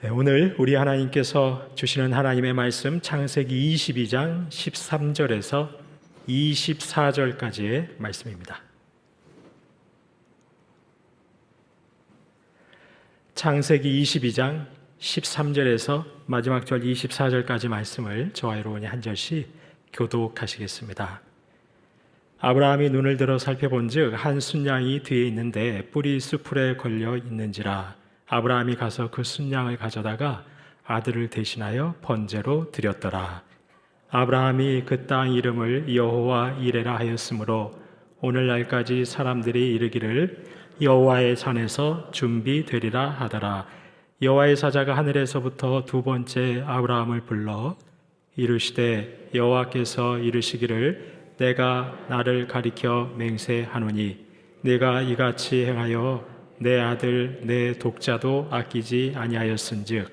오늘 우리 하나님께서 주시는 하나님의 말씀 창세기 22장 13절에서 24절까지의 말씀입니다. 창세기 22장 13절에서 마지막 절 24절까지 말씀을 저와 여러분이 한 절씩 교독하시겠습니다. 아브라함이 눈을 들어 살펴본즉 한 순양이 뒤에 있는데 뿔이 수풀에 걸려 있는지라. 아브라함이 가서 그 순양을 가져다가 아들을 대신하여 번제로 드렸더라. 아브라함이 그 땅 이름을 여호와 이레라 하였으므로 오늘날까지 사람들이 이르기를 여호와의 산에서 준비되리라 하더라. 여호와의 사자가 하늘에서부터 두 번째 아브라함을 불러 이르시되 여호와께서 이르시기를 내가 나를 가리켜 맹세하노니 내가 이같이 행하여 내 아들 내 독자도 아끼지 아니하였은즉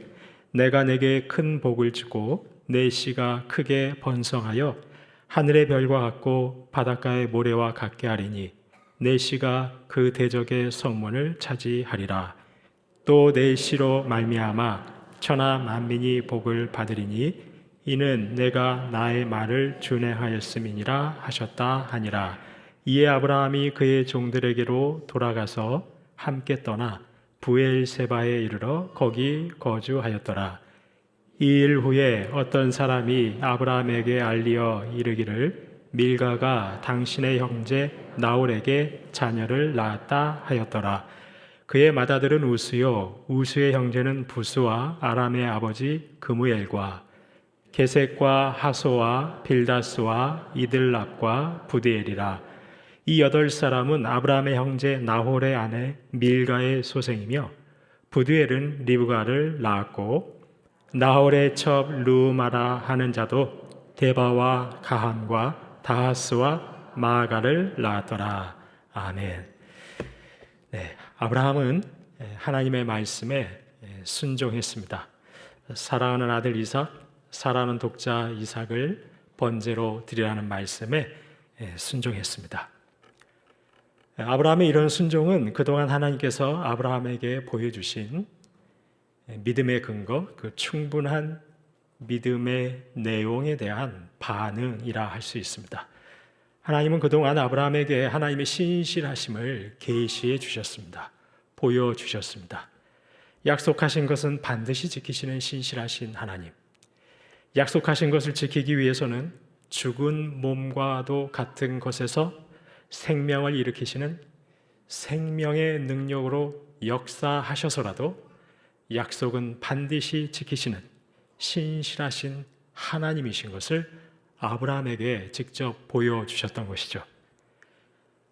내가 내게 큰 복을 주고 내 씨가 크게 번성하여 하늘의 별과 같고 바닷가의 모래와 같게 하리니 내 씨가 그 대적의 성문을 차지하리라. 또 내 씨로 말미암아 천하 만민이 복을 받으리니 이는 내가 나의 말을 준행하였음이니라 하셨다 하니라. 이에 아브라함이 그의 종들에게로 돌아가서 함께 떠나 부엘세바에 이르러 거기 거주하였더라. 이 일 후에 어떤 사람이 아브라함에게 알리어 이르기를 밀가가 당신의 형제 나홀에게 자녀를 낳았다 하였더라. 그의 맏아들은 우스요 우스의 형제는 부스와 아람의 아버지 그무엘과 게셋과 하소와 빌다스와 이들랍과 부디엘이라. 이 8사람은 아브라함의 형제 나홀의 아내 밀가의 소생이며 부디엘은 리브가를 낳았고 나홀의 첩 루마라 하는 자도 데바와 가함과 다하스와 마아가를 낳았더라. 아멘. 아브라함은 하나님의 말씀에 순종했습니다. 사랑하는 아들 이삭, 사랑하는 독자 이삭을 번제로 드리라는 말씀에 순종했습니다. 아브라함의 이런 순종은 그동안 하나님께서 아브라함에게 보여주신 믿음의 근거, 그 충분한 믿음의 내용에 대한 반응이라 할 수 있습니다. 하나님은 그동안 아브라함에게 하나님의 신실하심을 계시해 주셨습니다. 보여주셨습니다. 약속하신 것은 반드시 지키시는 신실하신 하나님. 약속하신 것을 지키기 위해서는 죽은 몸과도 같은 것에서 생명을 일으키시는 생명의 능력으로 역사하셔서라도 약속은 반드시 지키시는 신실하신 하나님이신 것을 아브라함에게 직접 보여주셨던 것이죠.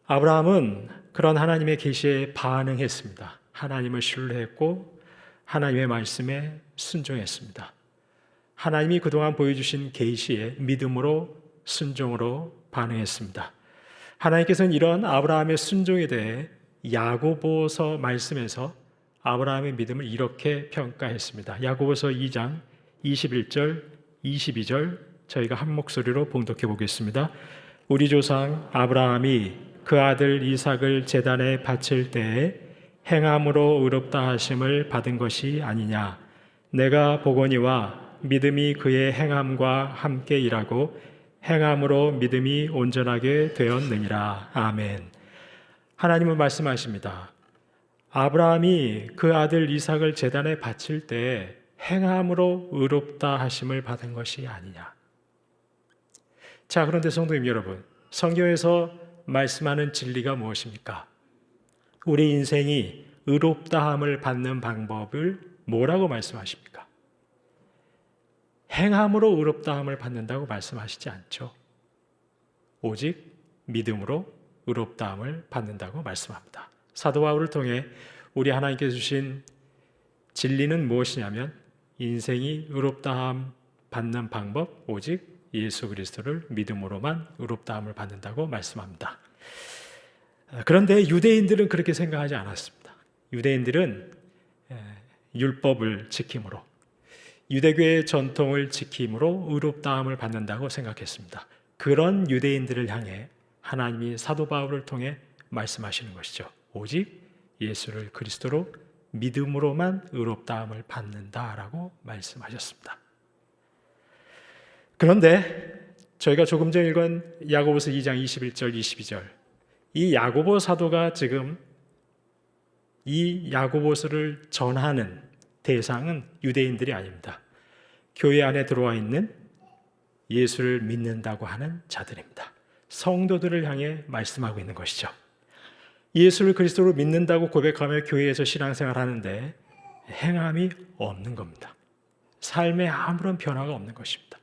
아브라함은 그런 하나님의 계시에 반응했습니다. 하나님을 신뢰했고 하나님의 말씀에 순종했습니다. 하나님이 그동안 보여주신 계시에 믿음으로 순종으로 반응했습니다. 하나님께서는 이런 아브라함의 순종에 대해 야고보서 말씀에서 아브라함의 믿음을 이렇게 평가했습니다. 야고보서 2장 21절, 22절 저희가 한 목소리로 봉독해 보겠습니다. 우리 조상 아브라함이 그 아들 이삭을 제단에 바칠 때에 행함으로 의롭다 하심을 받은 것이 아니냐. 내가 보거니와 믿음이 그의 행함과 함께 일하고 행함으로 믿음이 온전하게 되었느니라. 아멘. 하나님은 말씀하십니다. 아브라함이 그 아들 이삭을 제단에 바칠 때 행함으로 의롭다 하심을 받은 것이 아니냐. 자, 그런데 성도님 여러분, 성경에서 말씀하는 진리가 무엇입니까? 우리 인생이 의롭다함을 받는 방법을 뭐라고 말씀하십니까? 행함으로 의롭다함을 받는다고 말씀하시지 않죠. 오직 믿음으로 의롭다함을 받는다고 말씀합니다. 사도 바울을 통해 우리 하나님께서 주신 진리는 무엇이냐면 인생이 의롭다함 받는 방법 오직 예수 그리스도를 믿음으로만 의롭다함을 받는다고 말씀합니다. 그런데 유대인들은 그렇게 생각하지 않았습니다. 유대인들은 율법을 지킴으로 유대교의 전통을 지킴으로 의롭다함을 받는다고 생각했습니다. 그런 유대인들을 향해 하나님이 사도 바울을 통해 말씀하시는 것이죠. 오직 예수를 그리스도로 믿음으로만 의롭다함을 받는다라고 말씀하셨습니다. 그런데 저희가 조금 전에 읽은 야고보서 2장 21절 22절, 이 야고보 사도가 지금 이 야고보서를 전하는 대상은 유대인들이 아닙니다. 교회 안에 들어와 있는 예수를 믿는다고 하는 자들입니다. 성도들을 향해 말씀하고 있는 것이죠. 예수를 그리스도로 믿는다고 고백하며 교회에서 신앙생활 하는데 행함이 없는 겁니다. 삶에 아무런 변화가 없는 것입니다.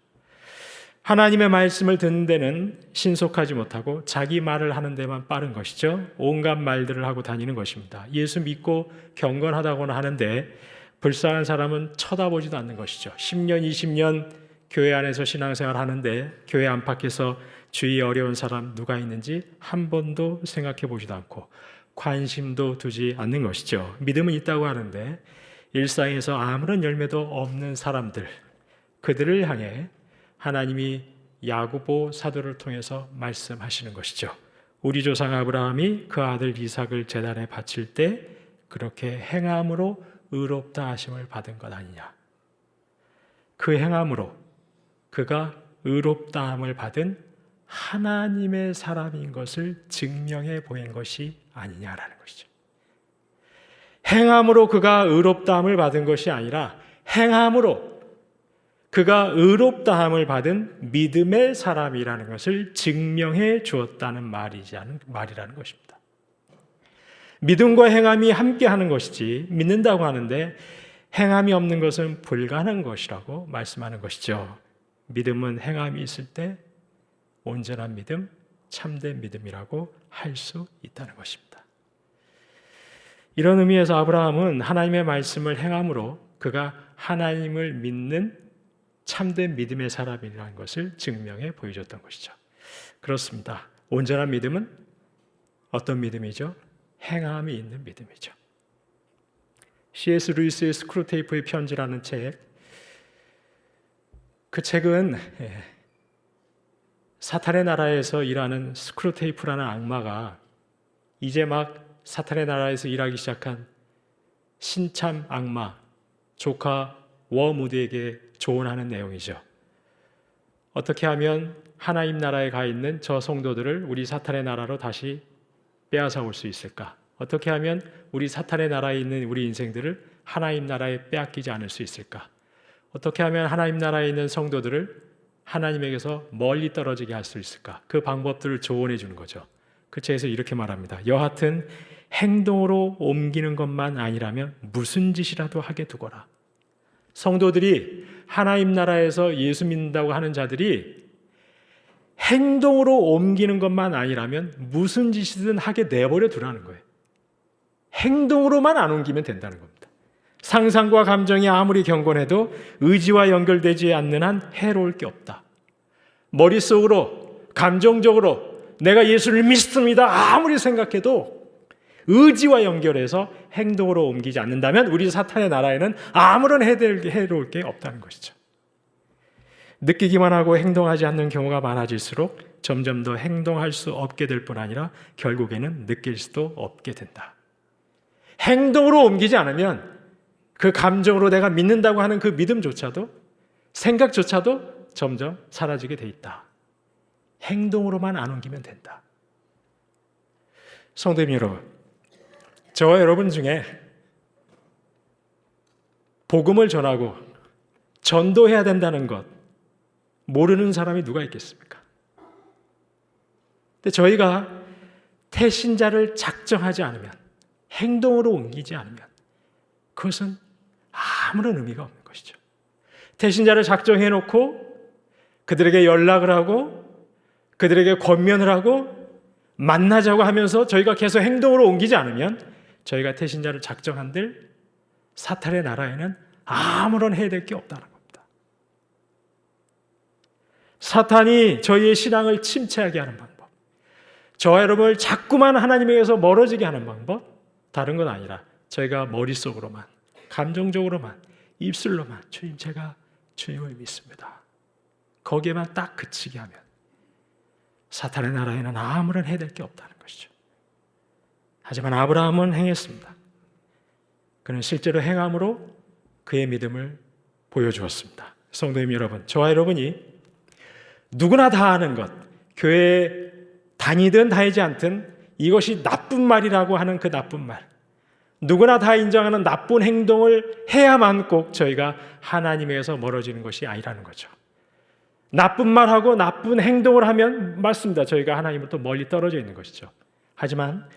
하나님의 말씀을 듣는 데는 신속하지 못하고 자기 말을 하는 데만 빠른 것이죠. 온갖 말들을 하고 다니는 것입니다. 예수 믿고 경건하다고는 하는데 불쌍한 사람은 쳐다보지도 않는 것이죠. 10년, 20년 교회 안에서 신앙생활 하는데 교회 안팎에서 주위에 어려운 사람 누가 있는지 한 번도 생각해 보지도 않고 관심도 두지 않는 것이죠. 믿음은 있다고 하는데 일상에서 아무런 열매도 없는 사람들, 그들을 향해 하나님이 야고보 사도를 통해서 말씀하시는 것이죠. 우리 조상 아브라함이 그 아들 이삭을 제단에 바칠 때 그렇게 행함으로 의롭다 하심을 받은 것 아니냐. 그 행함으로 그가 의롭다함을 받은 하나님의 사람인 것을 증명해 보인 것이 아니냐라는 것이죠. 행함으로 그가 의롭다함을 받은 것이 아니라 행함으로 그가 의롭다함을 받은 믿음의 사람이라는 것을 증명해 주었다는 말이라는 것입니다. 믿음과 행함이 함께하는 것이지, 믿는다고 하는데 행함이 없는 것은 불가능한 것이라고 말씀하는 것이죠. 믿음은 행함이 있을 때 온전한 믿음, 참된 믿음이라고 할 수 있다는 것입니다. 이런 의미에서 아브라함은 하나님의 말씀을 행함으로 그가 하나님을 믿는 참된 믿음의 사람이라는 것을 증명해 보여줬던 것이죠. 그렇습니다. 온전한 믿음은 어떤 믿음이죠? 행함이 있는 믿음이죠. C.S. 루이스의 스크루테이프의 편지라는 책, 그 책은 사탄의 나라에서 일하는 스크루테이프라는 악마가 이제 막 사탄의 나라에서 일하기 시작한 신참 악마 조카 워무드에게 조언하는 내용이죠. 어떻게 하면 하나님 나라에 가 있는 저 성도들을 우리 사탄의 나라로 다시 빼앗아 올 수 있을까? 어떻게 하면 우리 사탄의 나라에 있는 우리 인생들을 하나님 나라에 빼앗기지 않을 수 있을까? 어떻게 하면 하나님 나라에 있는 성도들을 하나님에게서 멀리 떨어지게 할 수 있을까? 그 방법들을 조언해 주는 거죠. 그 책에서 이렇게 말합니다. 여하튼 행동으로 옮기는 것만 아니라면 무슨 짓이라도 하게 두거라. 성도들이 하나님 나라에서 예수 믿는다고 하는 자들이 행동으로 옮기는 것만 아니라면 무슨 짓이든 하게 내버려 두라는 거예요. 행동으로만 안 옮기면 된다는 겁니다. 상상과 감정이 아무리 경건해도 의지와 연결되지 않는 한 해로울 게 없다. 머릿속으로 감정적으로 내가 예수를 믿습니다 아무리 생각해도 의지와 연결해서 행동으로 옮기지 않는다면 우리 사탄의 나라에는 아무런 해로울 게 없다는 것이죠. 느끼기만 하고 행동하지 않는 경우가 많아질수록 점점 더 행동할 수 없게 될 뿐 아니라 결국에는 느낄 수도 없게 된다. 행동으로 옮기지 않으면 그 감정으로 내가 믿는다고 하는 그 믿음조차도 생각조차도 점점 사라지게 돼 있다. 행동으로만 안 옮기면 된다. 성도님 여러분, 저와 여러분 중에 복음을 전하고 전도해야 된다는 것 모르는 사람이 누가 있겠습니까? 근데 저희가 태신자를 작정하지 않으면, 행동으로 옮기지 않으면 그것은 아무런 의미가 없는 것이죠. 태신자를 작정해놓고 그들에게 연락을 하고 그들에게 권면을 하고 만나자고 하면서 저희가 계속 행동으로 옮기지 않으면 저희가 태신자를 작정한들 사탄의 나라에는 아무런 해될 게 없다는 겁니다. 사탄이 저희의 신앙을 침체하게 하는 방법, 저와 여러분을 자꾸만 하나님에게서 멀어지게 하는 방법, 다른 건 아니라 저희가 머릿속으로만, 감정적으로만, 입술로만 주님 제가 주님을 믿습니다, 거기에만 딱 그치게 하면 사탄의 나라에는 아무런 해될 게 없다는 것이죠. 하지만 아브라함은 행했습니다. 그는 실제로 행함으로 그의 믿음을 보여주었습니다. 성도님 여러분, 저와 여러분이 누구나 다 아는 것, 교회에 다니든 다니지 않든 이것이 나쁜 말이라고 하는 그 나쁜 말, 누구나 다 인정하는 나쁜 행동을 해야만 꼭 저희가 하나님에게서 멀어지는 것이 아니라는 거죠. 나쁜 말하고 나쁜 행동을 하면 맞습니다. 저희가 하나님으로부터 멀리 떨어져 있는 것이죠. 하지만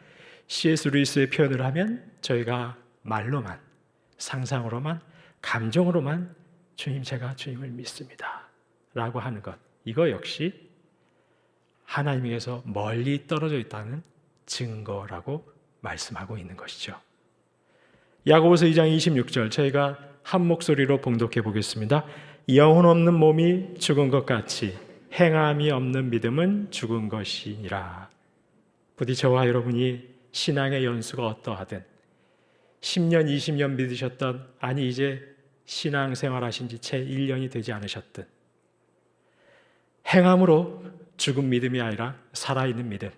C.S. 루이스의 표현을 하면 저희가 말로만, 상상으로만, 감정으로만 주님, 제가 주님을 믿습니다 라고 하는 것, 이거 역시 하나님에게서 멀리 떨어져 있다는 증거라고 말씀하고 있는 것이죠. 야고보서 2장 26절 저희가 한 목소리로 봉독해 보겠습니다. 영혼 없는 몸이 죽은 것 같이 행함이 없는 믿음은 죽은 것이니라. 부디 저와 여러분이 신앙의 연수가 어떠하든 10년, 20년 믿으셨던, 아니 이제 신앙생활 하신 지 채 1년이 되지 않으셨든 행함으로 죽은 믿음이 아니라 살아있는 믿음,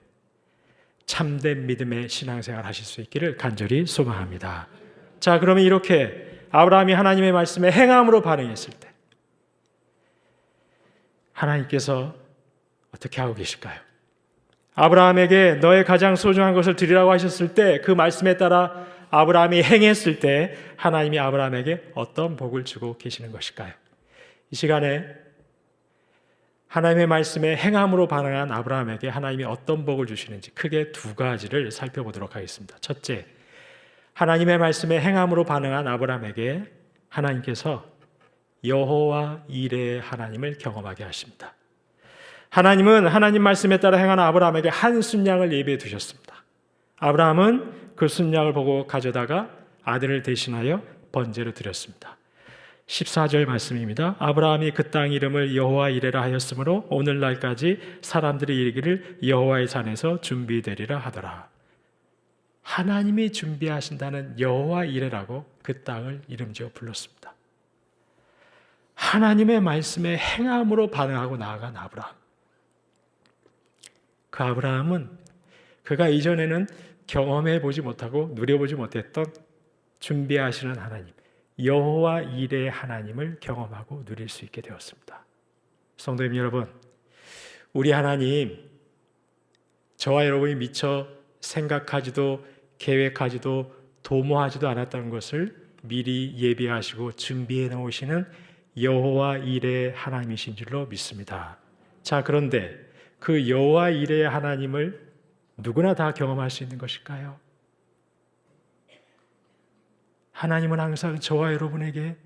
참된 믿음의 신앙생활 하실 수 있기를 간절히 소망합니다. 자, 그러면 이렇게 아브라함이 하나님의 말씀에 행함으로 반응했을 때 하나님께서 어떻게 하고 계실까요? 아브라함에게 너의 가장 소중한 것을 드리라고 하셨을 때 그 말씀에 따라 아브라함이 행했을 때 하나님이 아브라함에게 어떤 복을 주고 계시는 것일까요? 이 시간에 하나님의 말씀에 행함으로 반응한 아브라함에게 하나님이 어떤 복을 주시는지 크게 두 가지를 살펴보도록 하겠습니다. 첫째, 하나님의 말씀에 행함으로 반응한 아브라함에게 하나님께서 여호와 이레의 하나님을 경험하게 하십니다. 하나님은 하나님 말씀에 따라 행하는 아브라함에게 한 순양을 예비해 두셨습니다. 아브라함은 그 순양을 보고 가져다가 아들을 대신하여 번제로 드렸습니다. 14절 말씀입니다. 아브라함이 그 땅 이름을 여호와 이레라 하였으므로 오늘날까지 사람들이 이르기를 여호와의 산에서 준비되리라 하더라. 하나님이 준비하신다는 여호와 이레라고 그 땅을 이름지어 불렀습니다. 하나님의 말씀에 행함으로 반응하고 나아간 아브라함. 그 아브라함은 그가 이전에는 경험해 보지 못하고 누려보지 못했던 준비하시는 하나님, 여호와 이레의 하나님을 경험하고 누릴 수 있게 되었습니다. 성도님 여러분, 우리 하나님, 저와 여러분이 미처 생각하지도 계획하지도 도모하지도 않았다는 것을 미리 예비하시고 준비해 놓으시는 여호와 이레의 하나님이신 줄로 믿습니다. 자, 그런데 그 여호와 이레의 하나님을 누구나 다 경험할 수 있는 것일까요? 하나님은 항상 저와 여러분에게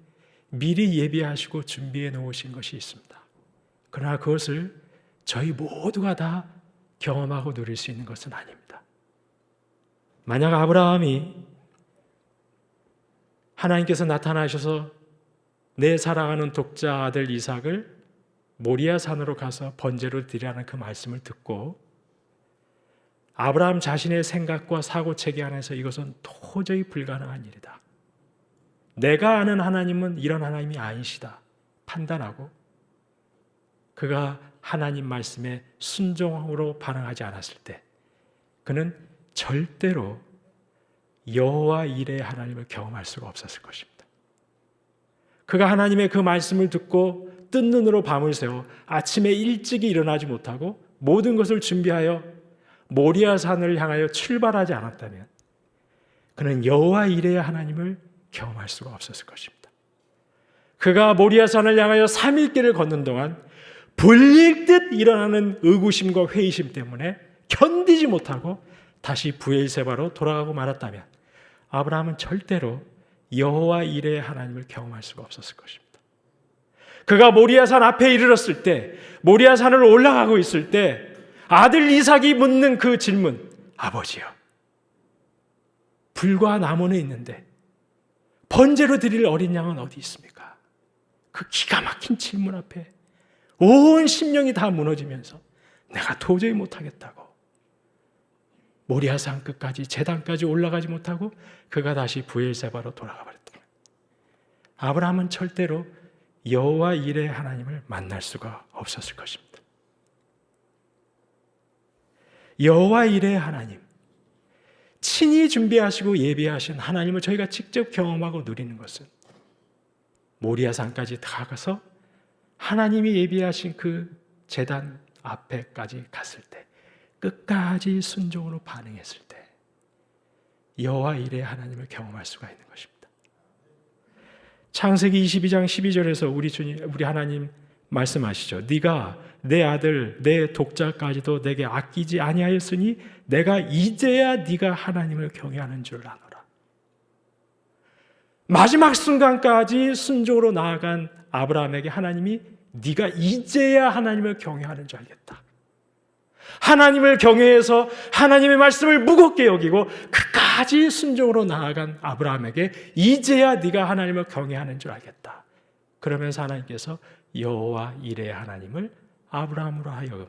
미리 예비하시고 준비해 놓으신 것이 있습니다. 그러나 그것을 저희 모두가 다 경험하고 누릴 수 있는 것은 아닙니다. 만약 아브라함이 하나님께서 나타나셔서 내 사랑하는 독자 아들 이삭을 모리아 산으로 가서 번제로 드리라는 그 말씀을 듣고 아브라함 자신의 생각과 사고체계 안에서 이것은 도저히 불가능한 일이다, 내가 아는 하나님은 이런 하나님이 아니시다 판단하고 그가 하나님 말씀에 순종으로 반응하지 않았을 때 그는 절대로 여호와 이레의 하나님을 경험할 수가 없었을 것입니다. 그가 하나님의 그 말씀을 듣고 뜬 눈으로 밤을 새워 아침에 일찍이 일어나지 못하고 모든 것을 준비하여 모리아 산을 향하여 출발하지 않았다면 그는 여호와 이레의 하나님을 경험할 수가 없었을 것입니다. 그가 모리아 산을 향하여 3일 길을 걷는 동안 불릴 듯 일어나는 의구심과 회의심 때문에 견디지 못하고 다시 브엘세바로 돌아가고 말았다면 아브라함은 절대로 여호와 이레의 하나님을 경험할 수가 없었을 것입니다. 그가 모리아산 앞에 이르렀을 때, 모리아산을 올라가고 있을 때 아들 이삭이 묻는 그 질문, 아버지요, 불과 나무는 있는데 번제로 드릴 어린 양은 어디 있습니까? 그 기가 막힌 질문 앞에 온 심령이 다 무너지면서 내가 도저히 못하겠다고 모리아산 끝까지 제단까지 올라가지 못하고 그가 다시 브엘세바로 돌아가 버렸다. 아브라함은 절대로 여호와 이레의 하나님을 만날 수가 없었을 것입니다. 여호와 이레의 하나님, 친히 준비하시고 예비하신 하나님을 저희가 직접 경험하고 누리는 것은 모리아산까지 다가가서 하나님이 예비하신 그 제단 앞에까지 갔을 때, 끝까지 순종으로 반응했을 때 여호와 이레 하나님을 경험할 수가 있는 것입니다. 창세기 22장 12절에서 우리 하나님 말씀하시죠. 네가 내 아들 내 독자까지도 내게 아끼지 아니하였으니 내가 이제야 네가 하나님을 경외하는 줄 아노라. 마지막 순간까지 순종으로 나아간 아브라함에게 하나님이 네가 이제야 하나님을 경외하는 줄 알겠다. 하나님을 경외해서 하나님의 말씀을 무겁게 여기고 끝까지 순종으로 나아간 아브라함에게 이제야 네가 하나님을 경외하는 줄 알겠다. 그러면서 하나님께서 여호와 이레 하나님을 아브라함으로 하여금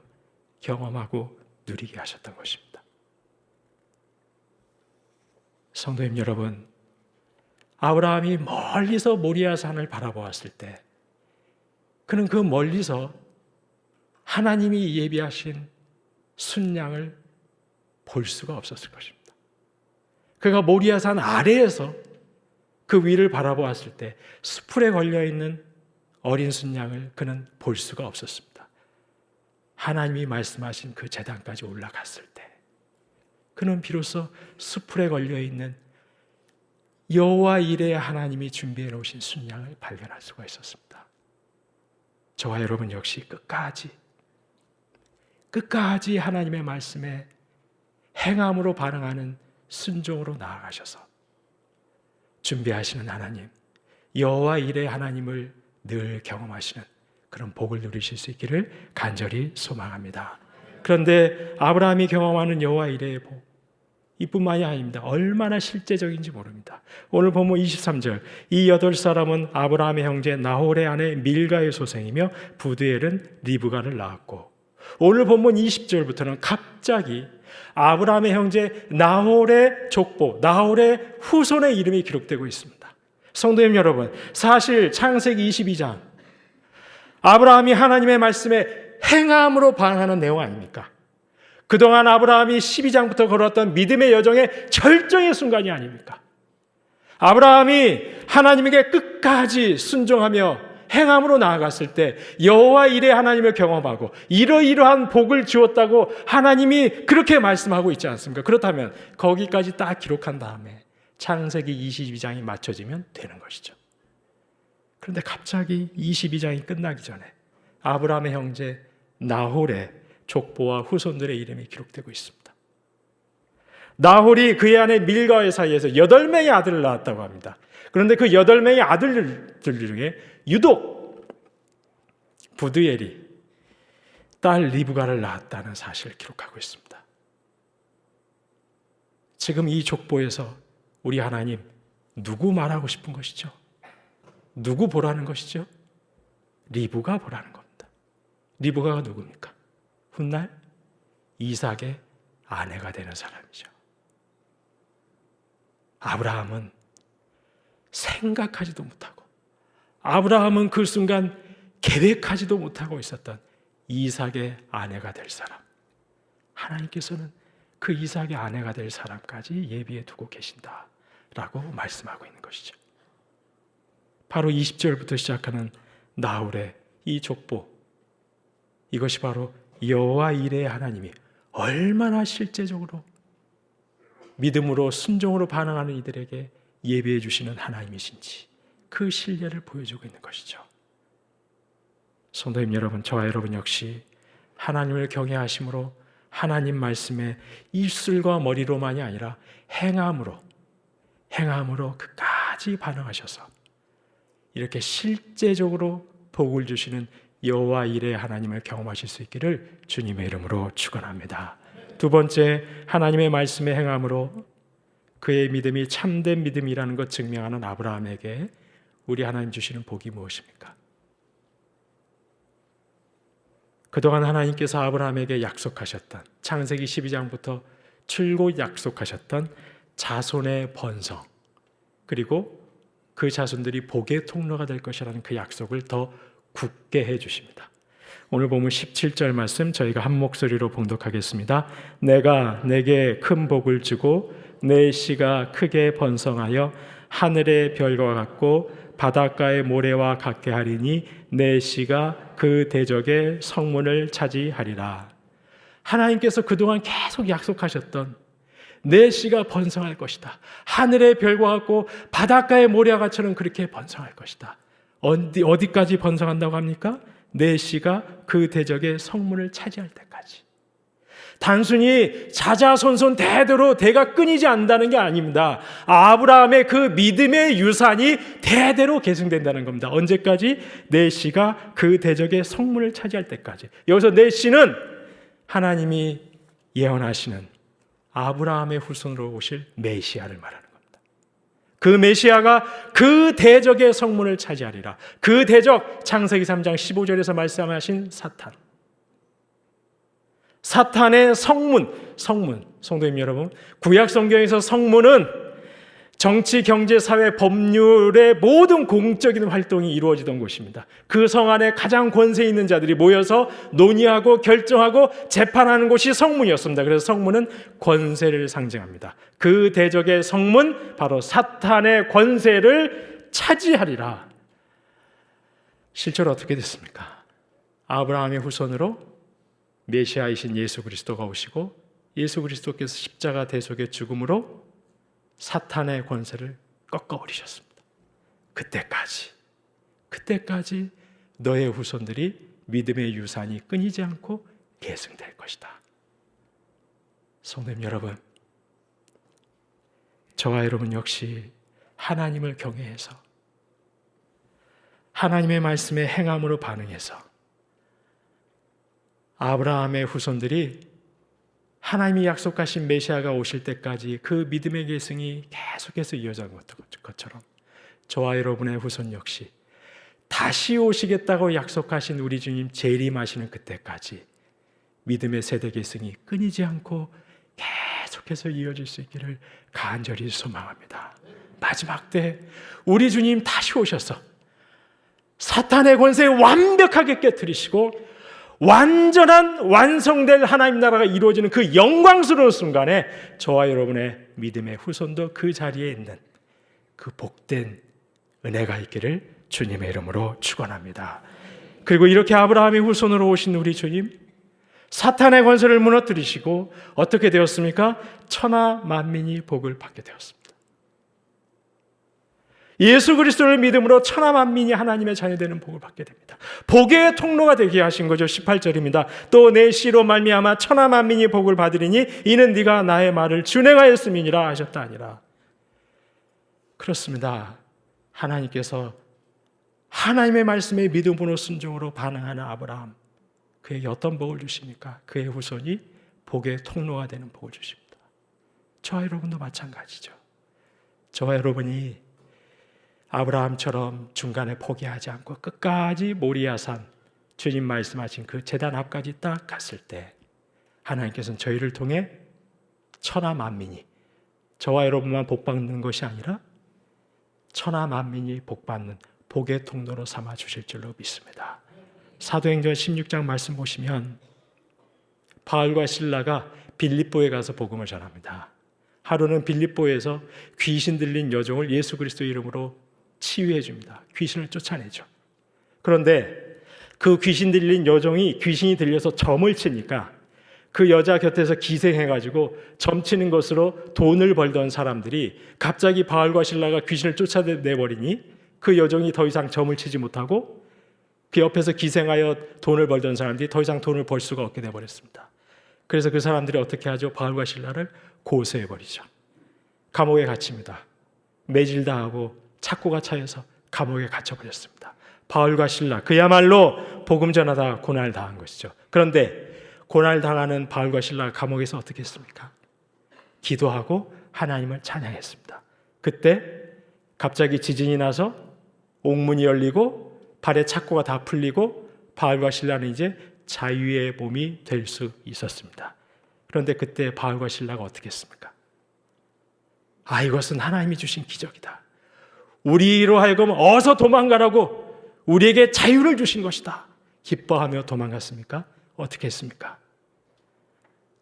경험하고 누리게 하셨던 것입니다. 성도님 여러분, 아브라함이 멀리서 모리아 산을 바라보았을 때 그는 그 멀리서 하나님이 예비하신 순양을 볼 수가 없었을 것입니다. 그가 모리아산 아래에서 그 위를 바라보았을 때 수풀에 걸려있는 어린 순양을 그는 볼 수가 없었습니다. 하나님이 말씀하신 그 제단까지 올라갔을 때 그는 비로소 수풀에 걸려있는 여호와 이레 하나님이 준비해 놓으신 순양을 발견할 수가 있었습니다. 저와 여러분 역시 끝까지 하나님의 말씀에 행함으로 반응하는 순종으로 나아가셔서 준비하시는 하나님, 여호와 이레 하나님을 늘 경험하시는 그런 복을 누리실 수 있기를 간절히 소망합니다. 그런데 아브라함이 경험하는 여호와 이레의 복, 이뿐만이 아닙니다. 얼마나 실제적인지 모릅니다. 오늘 본문 23절, 이 8사람은 아브라함의 형제 나홀의 아내 밀가의 소생이며 부두엘은 리브가를 낳았고, 오늘 본문 20절부터는 갑자기 아브라함의 형제 나홀의 족보, 나홀의 후손의 이름이 기록되고 있습니다. 성도님 여러분, 사실 창세기 22장 아브라함이 하나님의 말씀에 행함으로 반응하는 내용 아닙니까? 그동안 아브라함이 12장부터 걸었던 믿음의 여정의 절정의 순간이 아닙니까? 아브라함이 하나님에게 끝까지 순종하며 행함으로 나아갔을 때 여호와 이레 하나님을 경험하고 이러이러한 복을 주었다고 하나님이 그렇게 말씀하고 있지 않습니까? 그렇다면 거기까지 딱 기록한 다음에 창세기 22장이 맞춰지면 되는 것이죠. 그런데 갑자기 22장이 끝나기 전에 아브라함의 형제 나홀의 족보와 후손들의 이름이 기록되고 있습니다. 나홀이 그의 아내 밀가의 사이에서 8명의 아들을 낳았다고 합니다. 그런데 그 8명의 아들들 중에 유독 부두엘이 딸 리브가를 낳았다는 사실을 기록하고 있습니다. 지금 이 족보에서 우리 하나님 누구 말하고 싶은 것이죠? 누구 보라는 것이죠? 리브가 보라는 겁니다. 리브가가 누굽니까? 훗날 이삭의 아내가 되는 사람이죠. 아브라함은 생각하지도 못하고, 아브라함은 그 순간 계획하지도 못하고 있었던 이삭의 아내가 될 사람, 하나님께서는 그 이삭의 아내가 될 사람까지 예비해 두고 계신다라고 말씀하고 있는 것이죠. 바로 20절부터 시작하는 나홀의 이 족보, 이것이 바로 여호와 이레 하나님이 얼마나 실제적으로 믿음으로 순종으로 반응하는 이들에게 예비해 주시는 하나님이신지 그 신뢰를 보여주고 있는 것이죠. 성도님 여러분, 저와 여러분 역시 하나님을 경외하심으로 하나님 말씀에 입술과 머리로만이 아니라 행함으로 끝까지 반응하셔서 이렇게 실제적으로 복을 주시는 여호와 이레 하나님을 경험하실 수 있기를 주님의 이름으로 축원합니다. 두 번째, 하나님의 말씀에 행함으로 그의 믿음이 참된 믿음이라는 것 증명하는 아브라함에게 우리 하나님 주시는 복이 무엇입니까? 그동안 하나님께서 아브라함에게 약속하셨던, 창세기 12장부터 출고 약속하셨던 자손의 번성, 그리고 그 자손들이 복의 통로가 될 것이라는 그 약속을 더 굳게 해주십니다. 오늘 보면 17절 말씀 저희가 한 목소리로 봉독하겠습니다. 내가 내게 큰 복을 주고 내 씨가 크게 번성하여 하늘의 별과 같고 바닷가의 모래와 같게 하리니 내 씨가 그 대적의 성문을 차지하리라. 하나님께서 그동안 계속 약속하셨던 내 씨가 번성할 것이다. 하늘의 별과 같고 바닷가의 모래와 같이는 그렇게 번성할 것이다. 어디까지 번성한다고 합니까? 내 씨가 그 대적의 성문을 차지할 때까지. 단순히 자자손손 대대로 대가 끊이지 않는다는 게 아닙니다. 아브라함의 그 믿음의 유산이 대대로 계승된다는 겁니다. 언제까지? 내 씨가 그 대적의 성문을 차지할 때까지. 여기서 내 씨는 하나님이 예언하시는 아브라함의 후손으로 오실 메시아를 말하는 겁니다. 그 메시아가 그 대적의 성문을 차지하리라. 그 대적, 창세기 3장 15절에서 말씀하신 사탄. 사탄의 성문, 성도님 여러분, 구약 성경에서 성문은 정치, 경제, 사회, 법률의 모든 공적인 활동이 이루어지던 곳입니다. 그 성 안에 가장 권세 있는 자들이 모여서 논의하고 결정하고 재판하는 곳이 성문이었습니다. 그래서 성문은 권세를 상징합니다. 그 대적의 성문, 바로 사탄의 권세를 차지하리라. 실제로 어떻게 됐습니까? 아브라함의 후손으로 메시아이신 예수 그리스도가 오시고 예수 그리스도께서 십자가 대속의 죽음으로 사탄의 권세를 꺾어버리셨습니다. 그때까지 너의 후손들이 믿음의 유산이 끊이지 않고 계승될 것이다. 성도님 여러분, 저와 여러분 역시 하나님을 경외해서 하나님의 말씀에 행함으로 반응해서 아브라함의 후손들이 하나님이 약속하신 메시아가 오실 때까지 그 믿음의 계승이 계속해서 이어진 것처럼 저와 여러분의 후손 역시 다시 오시겠다고 약속하신 우리 주님 재림하시는 그때까지 믿음의 세대 계승이 끊이지 않고 계속해서 이어질 수 있기를 간절히 소망합니다. 마지막 때 우리 주님 다시 오셔서 사탄의 권세 완벽하게 깨뜨리시고 완전한 완성될 하나님 나라가 이루어지는 그 영광스러운 순간에 저와 여러분의 믿음의 후손도 그 자리에 있는 그 복된 은혜가 있기를 주님의 이름으로 축원합니다. 그리고 이렇게 아브라함의 후손으로 오신 우리 주님, 사탄의 권세를 무너뜨리시고 어떻게 되었습니까? 천하 만민이 복을 받게 되었습니다. 예수 그리스도를 믿음으로 천하 만민이 하나님의 자녀되는 복을 받게 됩니다. 복의 통로가 되게 하신 거죠. 18절입니다. 또 내 씨로 말미암아 천하 만민이 복을 받으리니 이는 네가 나의 말을 준행하였음이니라 하셨다 아니라. 그렇습니다. 하나님께서 하나님의 말씀에 믿음으로 순종으로 반응하는 아브라함, 그에게 어떤 복을 주십니까? 그의 후손이 복의 통로가 되는 복을 주십니다. 저와 여러분도 마찬가지죠. 저와 여러분이 아브라함처럼 중간에 포기하지 않고 끝까지 모리아산 주님 말씀하신 그 제단 앞까지 딱 갔을 때 하나님께서는 저희를 통해 천하 만민이, 저와 여러분만 복받는 것이 아니라 천하 만민이 복받는 복의 통로로 삼아 주실 줄로 믿습니다. 사도행전 16장 말씀 보시면 바울과 실라가 빌립보에 가서 복음을 전합니다. 하루는 빌립보에서 귀신 들린 여종을 예수 그리스도 이름으로 치유해 줍니다. 귀신을 쫓아내죠. 그런데 그 귀신 들린 여종이 귀신이 들려서 점을 치니까 그 여자 곁에서 기생해가지고 점 치는 것으로 돈을 벌던 사람들이 갑자기 바울과 실라가 귀신을 쫓아내버리니 그 여종이 더 이상 점을 치지 못하고 그 옆에서 기생하여 돈을 벌던 사람들이 더 이상 돈을 벌 수가 없게 되어버렸습니다. 그래서 그 사람들이 어떻게 하죠? 바울과 실라를 고소해버리죠. 감옥에 갇힙니다. 매질당하고 착고가 차여서 감옥에 갇혀버렸습니다. 바울과 실라, 그야말로 복음 전하다 고난당한 것이죠. 그런데 고난당하는 바울과 실라가 감옥에서 어떻게 했습니까? 기도하고 하나님을 찬양했습니다. 그때 갑자기 지진이 나서 옥문이 열리고 발에 착고가 다 풀리고 바울과 실라는 이제 자유의 몸이 될 수 있었습니다. 그런데 그때 바울과 실라가 어떻게 했습니까? 이것은 하나님이 주신 기적이다. 우리로 하여금 어서 도망가라고 우리에게 자유를 주신 것이다. 기뻐하며 도망갔습니까? 어떻게 했습니까?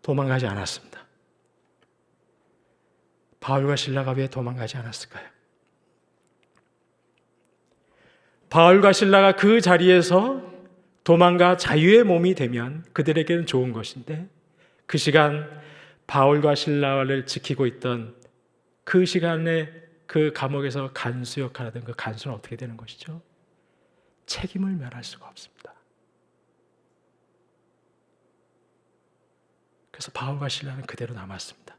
도망가지 않았습니다. 바울과 실라가 왜 도망가지 않았을까요? 바울과 실라가 그 자리에서 도망가 자유의 몸이 되면 그들에게는 좋은 것인데, 그 시간 바울과 실라를 지키고 있던 그 시간에 그 감옥에서 간수 역할을 하던 그 간수는 어떻게 되는 것이죠? 책임을 면할 수가 없습니다. 그래서 바울과 실라는 그대로 남았습니다.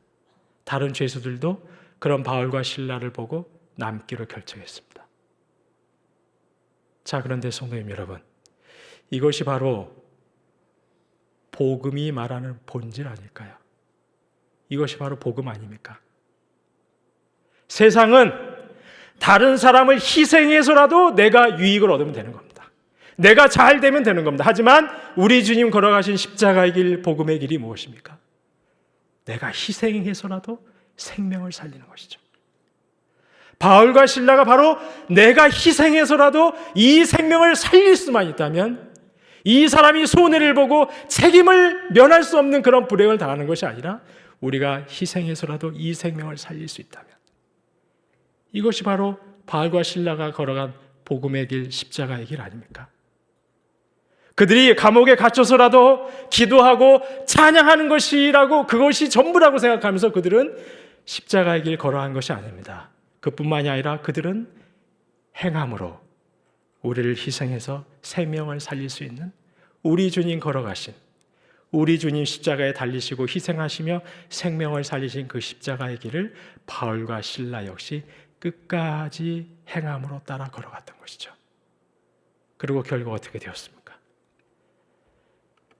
다른 죄수들도 그런 바울과 실라를 보고 남기로 결정했습니다. 자, 그런데 성도님 여러분, 이것이 바로 복음이 말하는 본질 아닐까요? 이것이 바로 복음 아닙니까? 세상은 다른 사람을 희생해서라도 내가 유익을 얻으면 되는 겁니다. 내가 잘 되면 되는 겁니다. 하지만 우리 주님 걸어가신 십자가의 길, 복음의 길이 무엇입니까? 내가 희생해서라도 생명을 살리는 것이죠. 바울과 실라가 바로 내가 희생해서라도 이 생명을 살릴 수만 있다면, 이 사람이 손해를 보고 책임을 면할 수 없는 그런 불행을 당하는 것이 아니라 우리가 희생해서라도 이 생명을 살릴 수 있다면, 이것이 바로 바울과 실라가 걸어간 복음의 길, 십자가의 길 아닙니까? 그들이 감옥에 갇혀서라도 기도하고 찬양하는 것이라고, 그것이 전부라고 생각하면서 그들은 십자가의 길 걸어간 것이 아닙니다. 그뿐만이 아니라 그들은 행함으로 우리를 희생해서 생명을 살릴 수 있는 우리 주님 걸어가신, 우리 주님 십자가에 달리시고 희생하시며 생명을 살리신 그 십자가의 길을 바울과 실라 역시 끝까지 행함으로 따라 걸어갔던 것이죠. 그리고 결국 어떻게 되었습니까?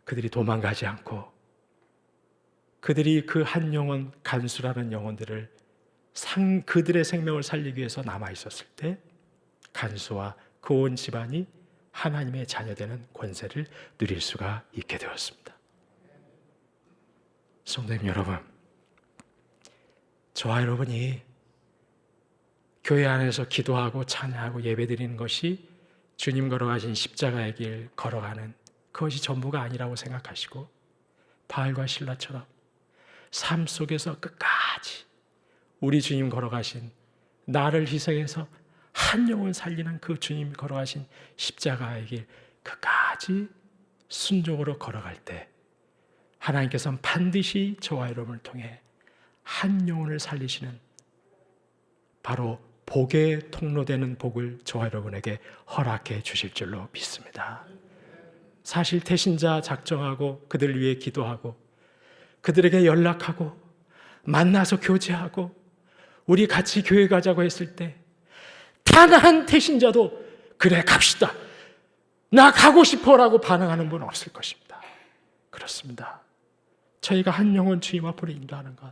그들이 도망가지 않고 그들이 그 한 영혼, 간수라는 영혼들을 그들의 생명을 살리기 위해서 남아 있었을 때 간수와 그 온 집안이 하나님의 자녀되는 권세를 누릴 수가 있게 되었습니다. 성도님 여러분, 저와 여러분이 교회 안에서 기도하고 찬양하고 예배드리는 것이 주님 걸어가신 십자가의 길 걸어가는 그것이 전부가 아니라고 생각하시고, 바울과 실라처럼 삶 속에서 끝까지 우리 주님 걸어가신, 나를 희생해서 한 영혼 살리는 그 주님 걸어가신 십자가의 길 끝까지 순종으로 걸어갈 때 하나님께서는 반드시 저와 여러분을 통해 한 영혼을 살리시는, 바로 복의 통로되는 복을 저와 여러분에게 허락해 주실 줄로 믿습니다. 사실 태신자 작정하고 그들을 위해 기도하고 그들에게 연락하고 만나서 교제하고 우리 같이 교회 가자고 했을 때 단 한 태신자도 그래 갑시다, 나 가고 싶어라고 반응하는 분은 없을 것입니다. 그렇습니다. 저희가 한 영혼 주님 앞으로 인도하는 것,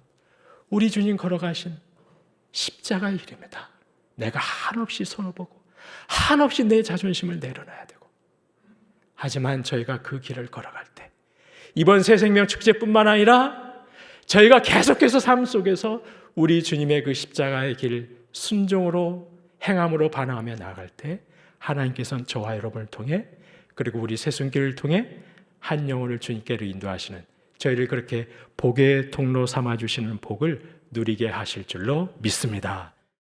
우리 주님 걸어가신 십자가의 길입니다. 내가 한없이 손을 보고 한없이 내 자존심을 내려놔야 되고, 하지만 저희가 그 길을 걸어갈 때 이번 새생명 축제뿐만 아니라 저희가 계속해서 삶 속에서 우리 주님의 그 십자가의 길 순종으로 행함으로 반응하며 나아갈 때 하나님께서는 저와 여러분을 통해, 그리고 우리 새순교를 통해 한 영혼을 주님께로 인도하시는, 저희를 그렇게 복의 통로 삼아주시는 복을 누리게 하실 줄로 믿습니다.